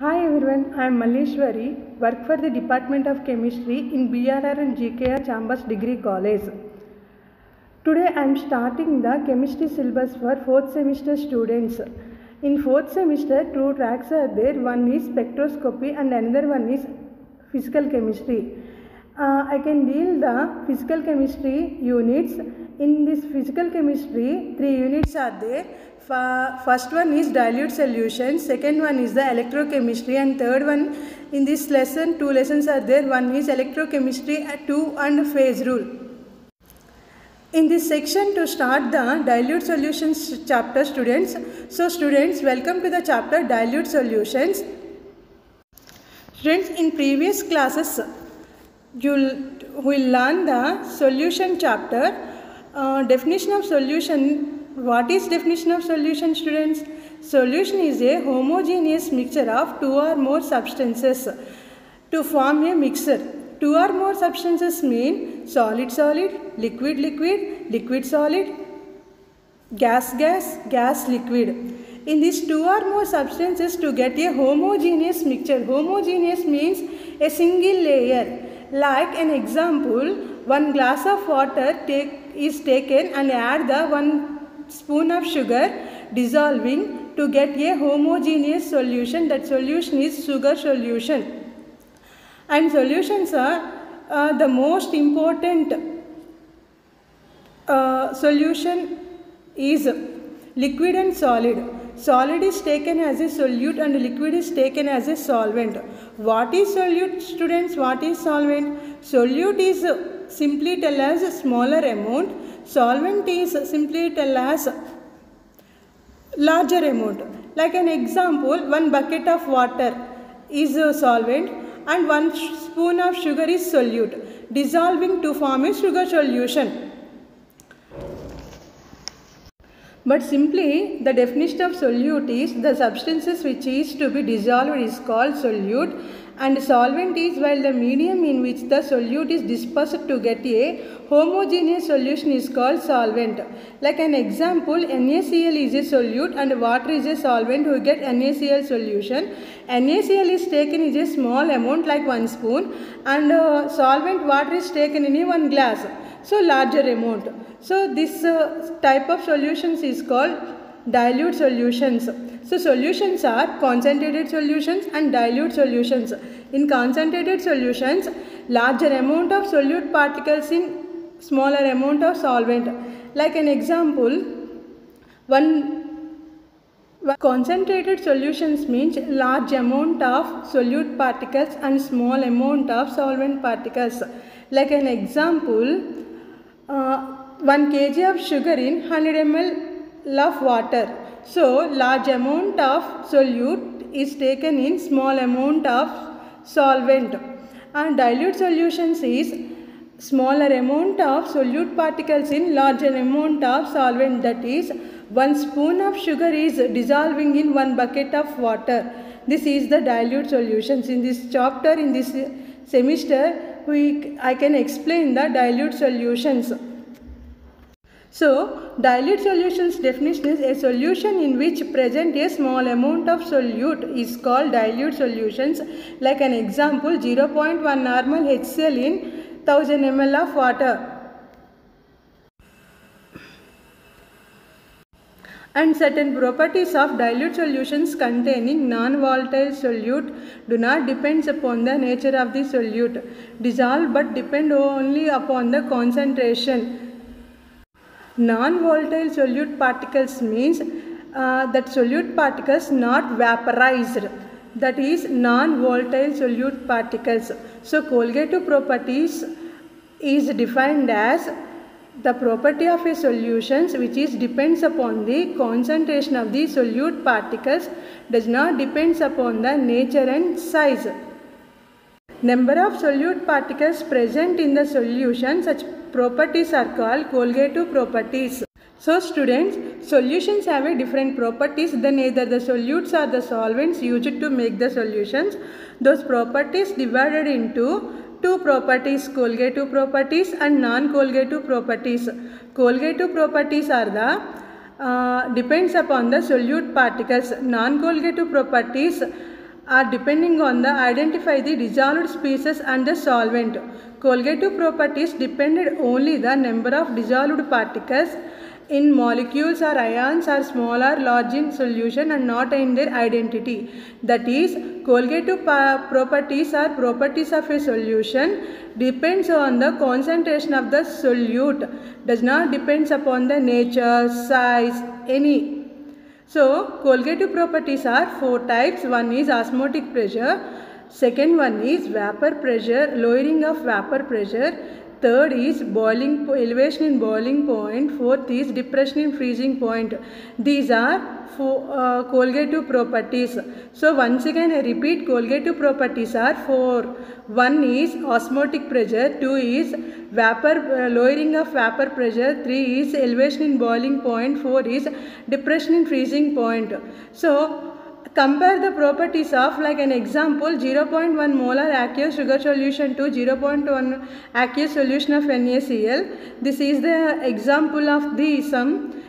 Hi everyone, I am Malleshwari, work for the Department of Chemistry in BRR and GKR Chambers Degree College. Today I am starting the chemistry syllabus for 4th semester students. In 4th semester, two tracks are there. One is spectroscopy and another one is physical chemistry. I can deal the physical chemistry units. In this physical chemistry, three units are there. First one is dilute solutions, second one is the electrochemistry, and third one in this lesson, two lessons are there. One is electrochemistry 2 and phase rule. In this section, to start the dilute solutions chapter, students. So students, welcome to the chapter dilute solutions. Students, in previous classes, you will learn the solution chapter. Definition of solution. What is definition of solution, students? Solution is a homogeneous mixture of two or more substances to form a mixture. Two or more substances mean solid solid, liquid liquid, liquid solid, gas gas, gas liquid. In these two or more substances to get a homogeneous mixture. Homogeneous means a single layer. Like an example, one glass of water is taken and add the 1 spoon of sugar dissolving to get a homogeneous solution. That solution is sugar solution. And solutions are the most important solution is liquid and solid. Solid is taken as a solute and liquid is taken as a solvent. What is solute, students? What is solvent? Solute is simply tell as a smaller amount. Solvent is simply tell as larger amount. Like an example, 1 bucket of water is a solvent and 1 spoon of sugar is solute, dissolving to form a sugar solution. But simply the definition of solute is the substances which is to be dissolved is called solute, and solvent is while the medium in which the solute is dispersed to get a homogeneous solution is called solvent. Like an example, NaCl is a solute and water is a solvent, we get NaCl solution. NaCl is taken is a small amount like 1 spoon and solvent water is taken in a 1 glass, so larger amount. So this type of solutions is called dilute solutions. So solutions are concentrated solutions and dilute solutions. In concentrated solutions, larger amount of solute particles in smaller amount of solvent. Like an example, concentrated solutions means large amount of solute particles and small amount of solvent particles. Like an example, 1 kg of sugar in 100 ml of water. So large amount of solute is taken in small amount of solvent. And dilute solutions is smaller amount of solute particles in larger amount of solvent. That is 1 spoon of sugar is dissolving in 1 bucket of water. This is the dilute solutions. In this chapter, in this semester, I can explain the dilute solutions. So, dilute solutions definition is a solution in which present a small amount of solute is called dilute solutions. Like an example, 0.1 normal HCl in 1000 ml of water. And certain properties of dilute solutions containing non-volatile solute do not depend upon the nature of the solute dissolved but depend only upon the concentration. Non-volatile solute particles means that solute particles not vaporized. That is non-volatile solute particles. So colligative properties is defined as the property of a solution which is depends upon the concentration of the solute particles, does not depends upon the nature and size. Number of solute particles present in the solution, such properties are called colligative properties. So students, solutions have a different properties than either the solutes or the solvents used to make the solutions. Those properties divided into two properties, colligative properties and non-colligative properties. Colligative properties are the depends upon the solute particles. Non-colligative properties are depending on the identify the dissolved species and the solvent. Colgative properties depended only the number of dissolved particles in molecules or ions are small or large in solution and not in their identity. That is, colgative properties are properties of a solution depends on the concentration of the solute, does not depends upon the nature, size, any. So, colgative properties are 4 types. One is osmotic pressure, second one is vapor pressure, lowering of vapor pressure, third is boiling elevation in boiling point, fourth is depression in freezing point. These are colgative properties. So once again I repeat, colgative properties are 4. One is osmotic pressure, 2 is vapor lowering of vapor pressure, 3 is elevation in boiling point, 4 is depression in freezing point. So compare the properties of, like an example, 0.1 molar aqueous sugar solution to 0.1 aqueous solution of NaCl. This is the example of the sum.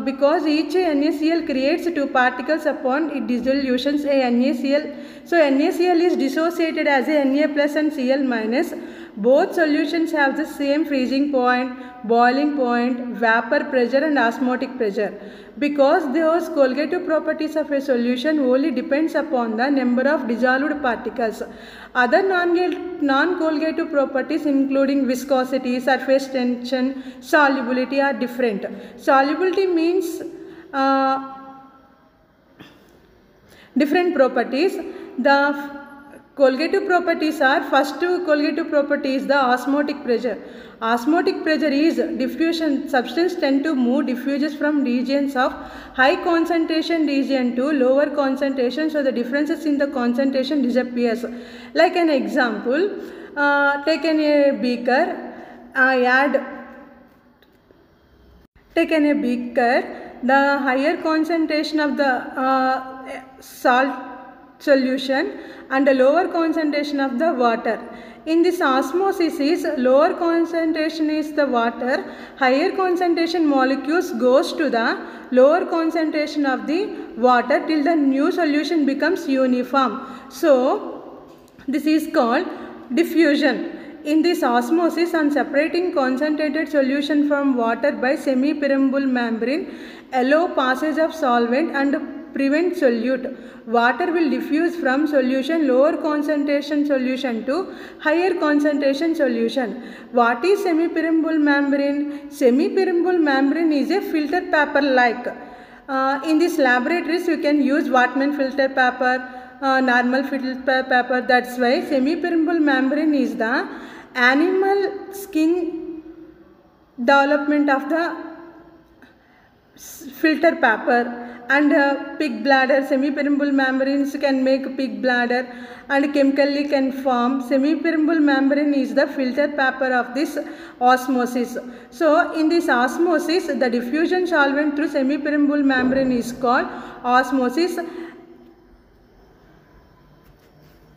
Because each NaCl creates 2 particles upon its dissolutions a NaCl. So NaCl is dissociated as a Na plus and Cl minus. Both solutions have the same freezing point, boiling point, vapor pressure and osmotic pressure. Because those colgative properties of a solution only depends upon the number of dissolved particles. Other non-colgative properties including viscosity, surface tension, solubility are different. Solubility means different properties. The colgative properties are, first colgative property is the osmotic pressure. Osmotic pressure is diffusion. Substance tend to move, diffuses from regions of high concentration region to lower concentration, so the differences in the concentration disappears. Like an example, taken a beaker, taken a beaker, the higher concentration of the salt solution and a lower concentration of the water. In this osmosis is lower concentration is the water, higher concentration molecules goes to the lower concentration of the water till the new solution becomes uniform. So this is called diffusion. In this osmosis, on separating concentrated solution from water by semi-permeable membrane, allow passage of solvent and prevent solute. Water will diffuse from solution lower concentration solution to higher concentration solution. What is semi-permeable membrane? Semi-permeable membrane is a filter paper like. In these laboratories you can use Whatman filter paper, normal filter paper. That's why semi-permeable membrane is the animal skin development of the filter paper. And pig bladder, semi-permeable membranes can make pig bladder and chemically can form. Semi-permeable membrane is the filter paper of this osmosis. So in this osmosis, the diffusion solvent through semi-permeable membrane is called osmosis.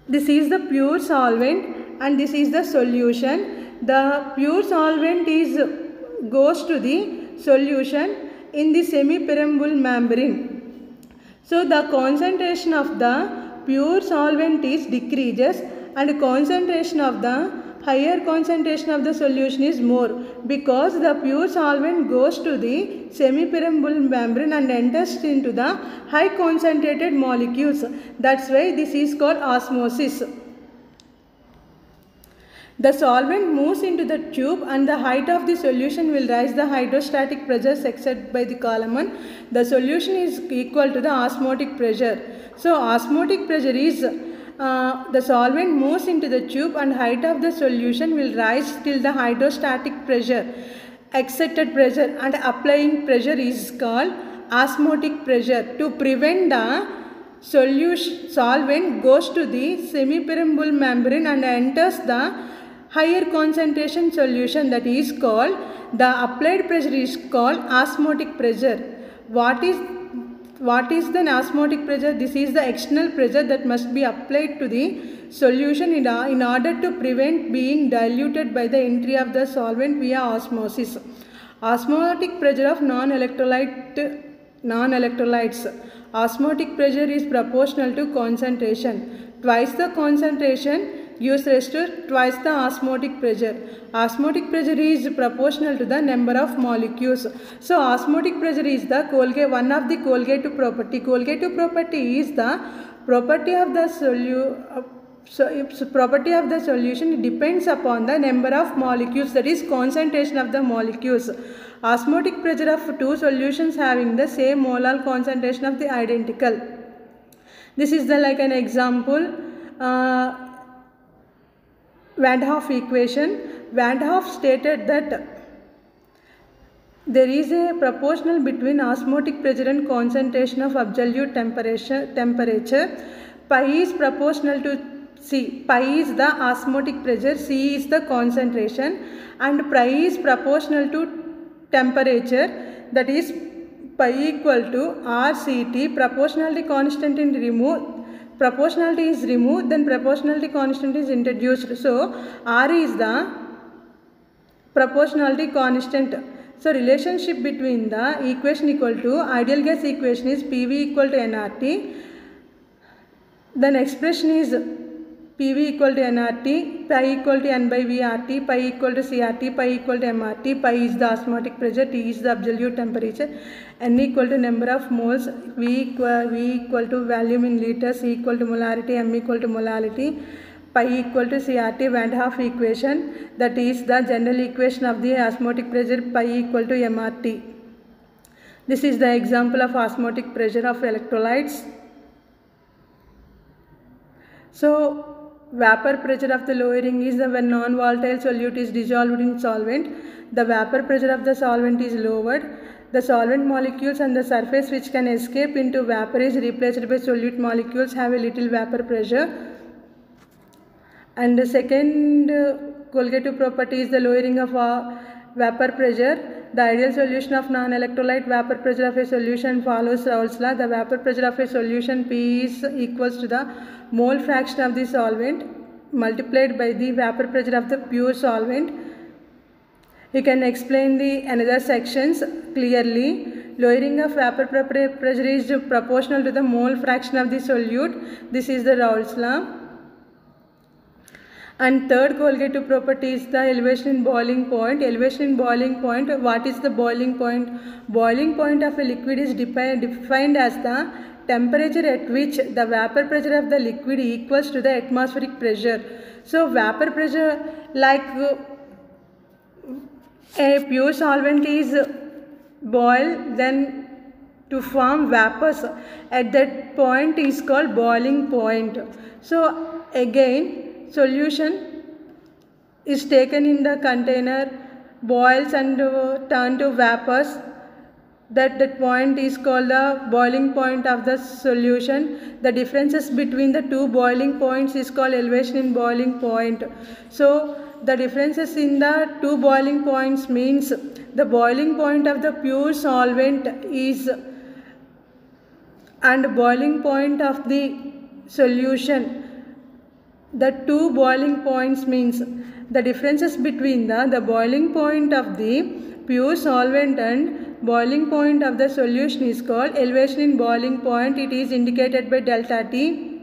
This is the pure solvent and this is the solution. The pure solvent goes to the solution in the semi-permeable membrane. So the concentration of the pure solvent is decreases and concentration of the higher concentration of the solution is more, because the pure solvent goes to the semi-permeable membrane and enters into the high concentrated molecules. That's why this is called osmosis. The solvent moves into the tube and the height of the solution will rise the hydrostatic pressure exerted by the column. The solution is equal to the osmotic pressure. So osmotic pressure is the solvent moves into the tube and height of the solution will rise till the hydrostatic pressure. Exerted pressure and applying pressure is called osmotic pressure. To prevent the solvent goes to the semi-permeable membrane and enters the higher concentration solution, that is called, the applied pressure is called osmotic pressure. What is the osmotic pressure? This is the external pressure that must be applied to the solution in order to prevent being diluted by the entry of the solvent via osmosis. Osmotic pressure of non-electrolyte non-electrolytes. Osmotic pressure is proportional to concentration. Twice the concentration gives rise to twice the osmotic pressure. Osmotic pressure is proportional to the number of molecules. So osmotic pressure is the one of the colgative property. Colgative property is the property of the property of the solution depends upon the number of molecules, that is concentration of the molecules. Osmotic pressure of two solutions having the same molar concentration of the identical. This is the like an example. Van 't Hoff equation. Van 't Hoff stated that there is a proportional between osmotic pressure and concentration of absolute temperature. Pi is proportional to C. Pi is the osmotic pressure, C is the concentration, and pi is proportional to temperature, that is pi equal to RCT. Proportionality constant is removed, then proportionality constant is introduced. So R is the proportionality constant. So relationship between the equation equal to ideal gas equation is PV equal to nRT. Then expression is PV equal to nRT, pi equal to n by VRT, pi equal to CRT, pi equal to MRT. Pi is the osmotic pressure, T is the absolute temperature, n equal to number of moles, V equal to volume in liters, C equal to molarity, M equal to molality, pi equal to CRT. Van 't Hoff equation, that is the general equation of the osmotic pressure, pi equal to MRT. This is the example of osmotic pressure of electrolytes. So vapor pressure of the lowering is when non-volatile solute is dissolved in solvent. The vapor pressure of the solvent is lowered. The solvent molecules on the surface which can escape into vapor is replaced by solute molecules have a little vapor pressure. And the second colgative property is the lowering of vapor pressure. The ideal solution of non-electrolyte vapor pressure of a solution follows Raoult's law. The vapor pressure of a solution P is equals to the mole fraction of the solvent multiplied by the vapor pressure of the pure solvent. You can explain the another sections clearly. Lowering of vapor pressure is proportional to the mole fraction of the solute. This is the Raoult's law. And third colgative property is the elevation in boiling point. Elevation in boiling point. What is the boiling point? Boiling point of a liquid is defined as the temperature at which the vapor pressure of the liquid equals to the atmospheric pressure. So vapor pressure, like a pure solvent is boiled, then to form vapors at that point is called boiling point. So again, solution is taken in the container, boils and turn to vapors. That point is called the boiling point of the solution. The differences between the two boiling points is called elevation in boiling point. So the differences in the two boiling points means the boiling point of the pure solvent is and boiling point of the solution. The two boiling points means the differences between the boiling point of the pure solvent and boiling point of the solution is called elevation in boiling point. It is indicated by delta T.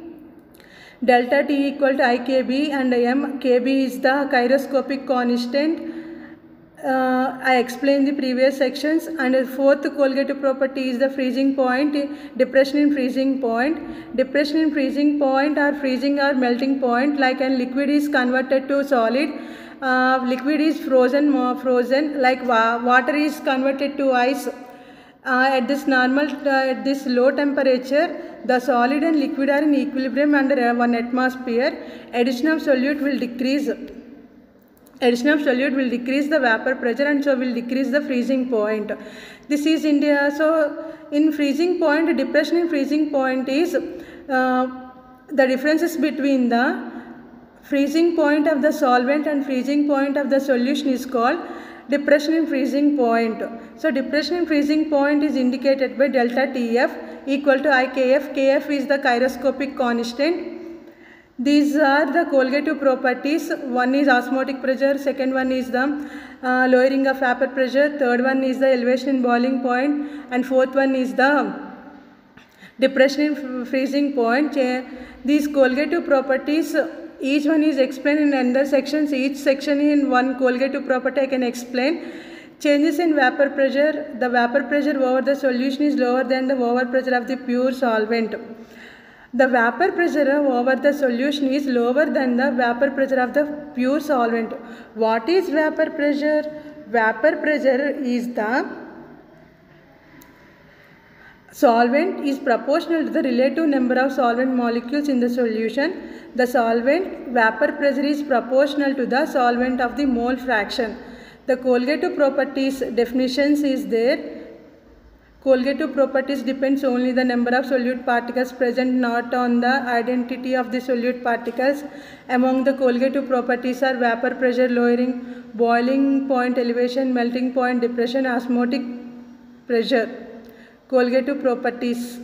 Delta T equal to IKB and M. KB is the gyroscopic constant. I explained the previous sections. And the fourth colgative property is the freezing point, depression in freezing point. Depression in freezing point or freezing or melting point, like a liquid is converted to solid. Liquid is frozen like water is converted to ice. At this low temperature, the solid and liquid are in equilibrium under 1 atmosphere. Addition of solute will decrease the vapor pressure and so will decrease the freezing point. This is India. So in freezing point, depression in freezing point is the differences between the freezing point of the solvent and freezing point of the solution is called depression in freezing point. So depression in freezing point is indicated by delta TF equal to IKF. KF is the gyroscopic constant. These are the colgative properties. One is osmotic pressure, second one is the lowering of vapor pressure, third one is the elevation in boiling point, and fourth one is the depression in freezing point. These colgative properties, each one is explained in another sections. Each section in one colgative property I can explain. Changes in vapor pressure. The vapor pressure over the solution is lower than the over pressure of the pure solvent. The vapor pressure over the solution is lower than the vapor pressure of the pure solvent. What is vapor pressure? Vapor pressure is the solvent is proportional to the relative number of solvent molecules in the solution. The solvent vapor pressure is proportional to the solvent of the mole fraction. The colgative properties definitions is there. Colgative properties depends only the number of solute particles present, not on the identity of the solute particles. Among the colgative properties are vapor pressure lowering, boiling point elevation, melting point depression, osmotic pressure. Colgative properties.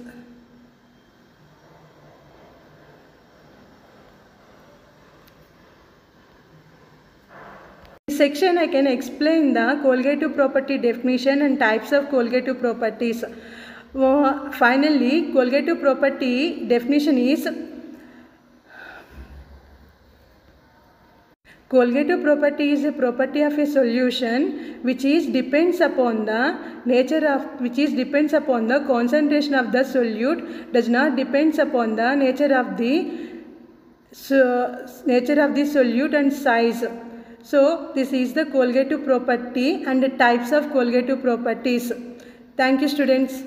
Section I can explain the colgative property definition and types of colgative properties. Finally, colgative property definition is colgative property is a property of a solution which depends upon the concentration of the solute, does not depends upon the nature of the solute and size. So this is the colgative property and the types of colgative properties. Thank you, students.